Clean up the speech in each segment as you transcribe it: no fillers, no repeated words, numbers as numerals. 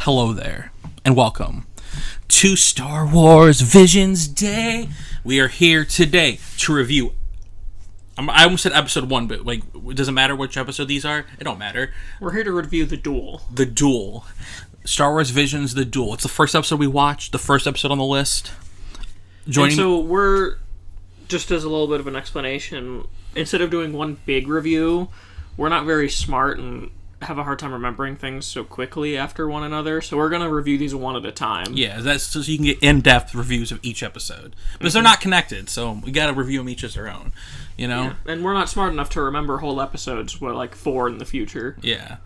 Hello there, and welcome to Star Wars Visions Day. We are here today to review. I almost said episode 1, but it doesn't matter which episode these are. It don't matter. We're here to review the Duel. The Duel. Star Wars Visions, The Duel. It's the first episode we watched, the first episode on the list. So we're, just as a little bit of an explanation, instead of doing one big review, we're not very smart and have a hard time remembering things so quickly after one another, so we're going to review these one at a time. Yeah, that's so you can get in-depth reviews of each episode. Because they're not connected, so we got to review them each as their own, you know? Yeah. And we're not smart enough to remember whole episodes, like 4 in the future. Yeah.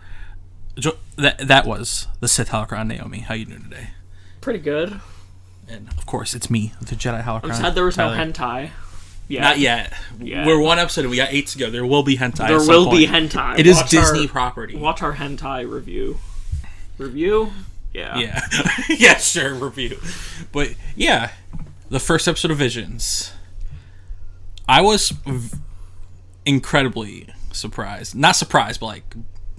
That was the Sith Holocron Naomi. How you doing today? Pretty good. And, of course, it's me, the Jedi Holocron. I'm sad there was Tyler. no hentai. Yeah. Not yet. We're one episode and we got 8 to go. There will be hentai. There will be hentai. It is Disney property. Watch our hentai review. Review? Yeah. Yeah. Yeah, sure, review. But, yeah, the first episode of Visions. I was incredibly surprised. Not surprised, but,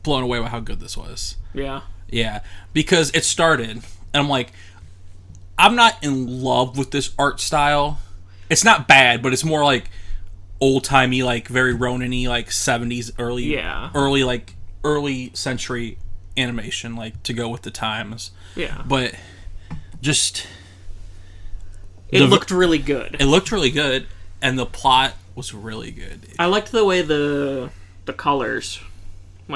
blown away by how good this was. Yeah. Yeah. Because it started, and I'm like, I'm not in love with this art style. It's not bad, but it's more old-timey, very Ronin-y, 70s, early century animation, to go with the times. Yeah. But just... It looked really good. It looked really good, and the plot was really good. I liked the way the colors,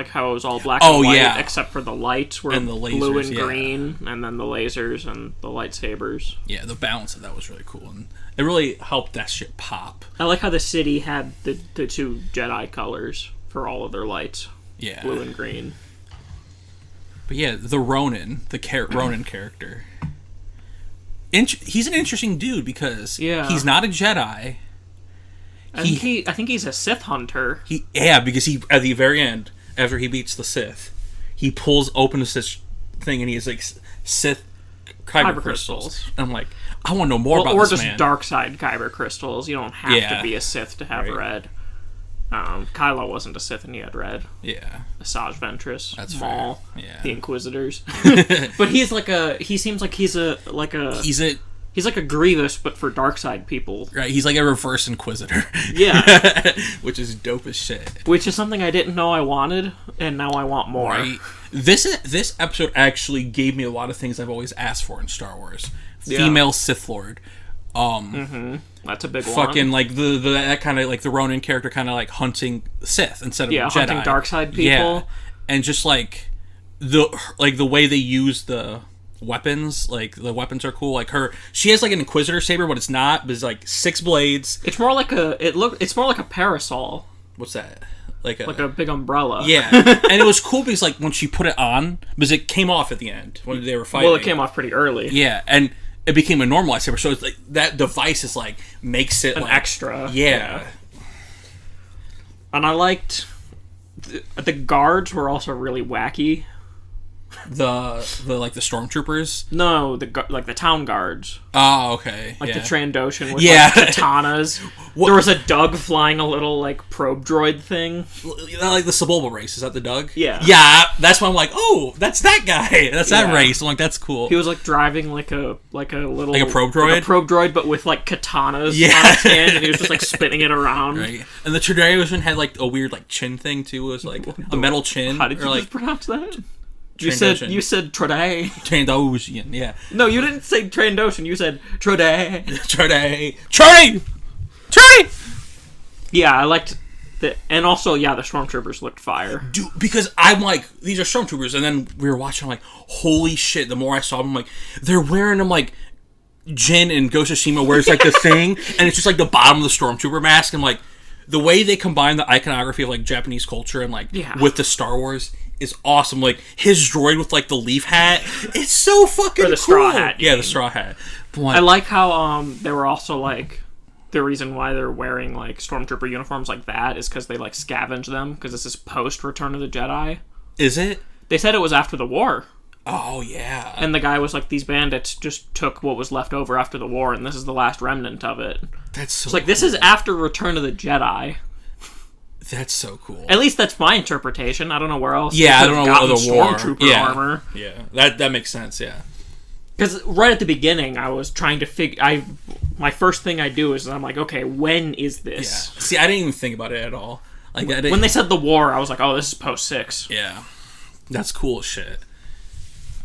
how it was all black and white, except for the lights were blue and green, and then the lasers and the lightsabers. Yeah, the balance of that was really cool, and it really helped that shit pop. I like how the city had the two Jedi colors for all of their lights. Yeah. Blue and green. But yeah, the Ronin, Ronin character. He's an interesting dude because he's not a Jedi. I think he's a Sith hunter. Because he at the very end, after he beats the Sith, he pulls open the Sith thing and he has Sith kyber crystals. And I'm like, I want to know more about this man. Or just dark side kyber crystals. You don't have to be a Sith to have red. Kylo wasn't a Sith and he had red. Yeah. Asajj Ventress. That's Maul. Fair. Yeah. The Inquisitors. But he seems like he's a Grievous, but for dark side people. Right, he's like a reverse Inquisitor. Yeah. Which is dope as shit. Which is something I didn't know I wanted, and now I want more. Right. This episode actually gave me a lot of things I've always asked for in Star Wars. Female Sith Lord. That's a big one. Fucking that kind of the Ronin character kind of hunting Sith instead of Jedi. Hunting dark side people. Yeah. And just the way they use the weapons, the weapons are cool. She has an Inquisitor saber, but it's not. But it's 6 blades. It's more like it's more like a parasol. What's that? Like a big umbrella. Yeah. And it was cool because when she put it on, because it came off at the end when they were fighting. Well, it came off pretty early. Yeah, and it became a normal lightsaber, so it's that device is makes it an extra. Yeah. And I liked the guards were also really wacky. The stormtroopers? No, the town guards. Oh, okay. The Trandoshan with katanas. There was a Dug flying a little probe droid thing. The Sebulba race. Is that the Dug? Yeah. Yeah, that's why I'm oh, that's that guy. That's that race. I'm that's cool. He was driving a little a probe droid? a probe droid, but with katanas on his hand, and he was just spinning it around. Right. And the Trandoshan had a weird chin thing too. It was a metal chin. How did you just pronounce that? You said Trandoshan. Trandoshan, yeah. No, you didn't say Trandoshan. You said Trandoshan. Yeah, I liked the, and also the stormtroopers looked fire. Dude, because I'm these are stormtroopers, and then we were watching. I'm holy shit! The more I saw them, they're wearing them Jin and Ghost of Tsushima wears the thing, and it's just the bottom of the stormtrooper mask. And the way they combine the iconography of Japanese culture and with the Star Wars is awesome. His droid with the leaf hat, it's so fucking cool. Straw hat. Yeah, the straw hat. I like how they were also the reason why they're wearing stormtrooper uniforms that is because they scavenge them because this is post Return of the Jedi. Is it? They said it was after the war. Oh yeah. And the guy was these bandits just took what was left over after the war, and this is the last remnant of it. That's so. It's this is after Return of the Jedi. That's so cool. At least that's my interpretation. I don't know where else. Yeah, I don't know what other Stormtrooper armor. Yeah, that makes sense. Yeah. Because right at the beginning, I was trying to figure. My first thing I do is I'm like, okay, when is this? Yeah. See, I didn't even think about it at all. Like when they said the war, I was like, oh, this is post 6. Yeah, that's cool as shit.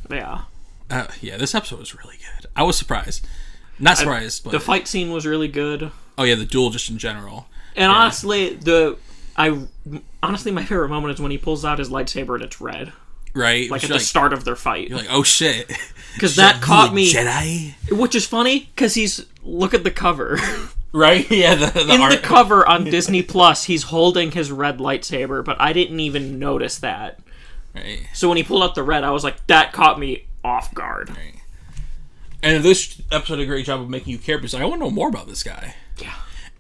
Yeah. Yeah, this episode was really good. I was surprised. Not surprised, but the fight scene was really good. Oh yeah, the duel just in general. And honestly, my favorite moment is when he pulls out his lightsaber and it's red. Right, like at the start of their fight. You're like, oh shit, because that caught me. Jedi, which is funny because look at the cover. Right, yeah. The cover on Disney Plus, he's holding his red lightsaber, but I didn't even notice that. Right. So when he pulled out the red, I was like, that caught me off guard. Right. And this episode did a great job of making you care because I want to know more about this guy. Yeah.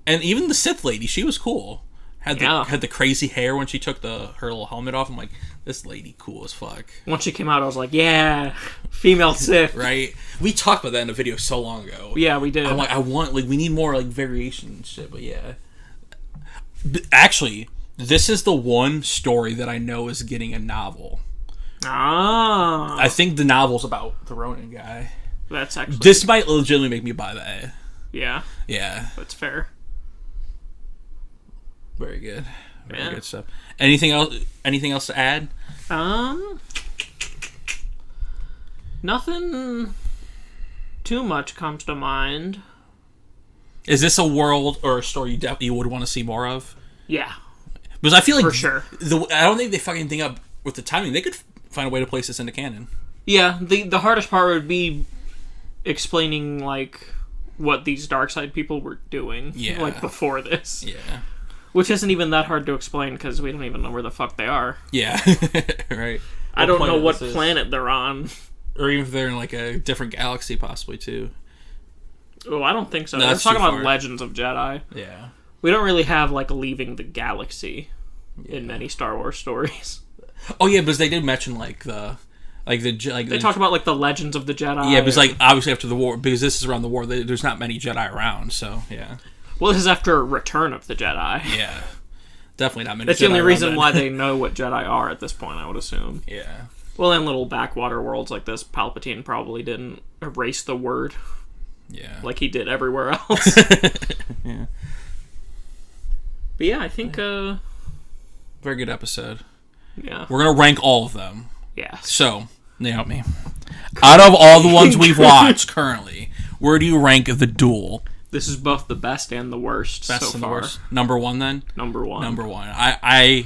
And even the Sith lady, she was cool. Had the crazy hair when she took her little helmet off. I'm like, this lady cool as fuck. Once she came out, I was like, yeah, female Sith. Right? We talked about that in a video so long ago. Yeah, we did. I'm like, we need more variation and shit. But yeah, actually, this is the one story that I know is getting a novel. Ah, I think the novel's about the Ronin guy. That's actually... This might legitimately make me buy that. Yeah. Yeah. That's fair. Very good. Very good stuff. Anything else to add? Nothing too much comes to mind. Is this a world or a story you would want to see more of? Yeah. Because I feel like... For sure. I don't think they fucking anything up with the timing. They could find a way to place this into canon. Yeah. The hardest part would be explaining, what these dark side people were doing. Yeah. Before this. Yeah. Which isn't even that hard to explain because we don't even know where the fuck they are. Yeah. Right. I don't know what planet they're on. Or even if they're in a different galaxy possibly too. Oh, I don't think so. They're talking about Legends of Jedi. Yeah. We don't really have leaving the galaxy in many Star Wars stories. Oh yeah, because they did mention they talk about the Legends of the Jedi. Yeah, because obviously after the war, because this is around the war, there's not many Jedi around, so yeah. Well, this is after Return of the Jedi. Yeah. Definitely not many That's Jedi the only reason why they know what Jedi are at this point, I would assume. Yeah. Well, in little backwater worlds like this, Palpatine probably didn't erase the word. Yeah. Like he did everywhere else. Yeah. But yeah, I think... Very good episode. Yeah. We're going to rank all of them. Yeah. So, Naomi, out of all the ones we've watched currently, where do you rank the Duel? This is both the best and the worst so far. The worst. Number one, then? Number one. I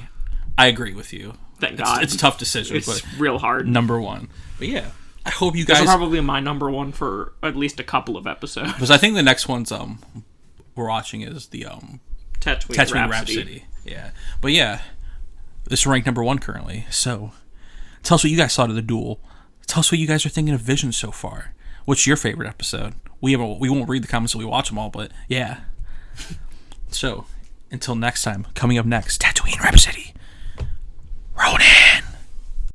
agree with you. Thank God. It's a tough decision. It's real hard. Number one. But yeah, I hope you guys... This is probably my number one for at least a couple of episodes. Because I think the next one's we're watching is the Tatooine Rhapsody. Yeah. But yeah, this is ranked number one currently. So, tell us what you guys thought of the Duel. Tell us what you guys are thinking of Vision so far. What's your favorite episode? We won't read the comments until we watch them all, but yeah. So, until next time, coming up next, Tatooine Rhapsody. Ronin!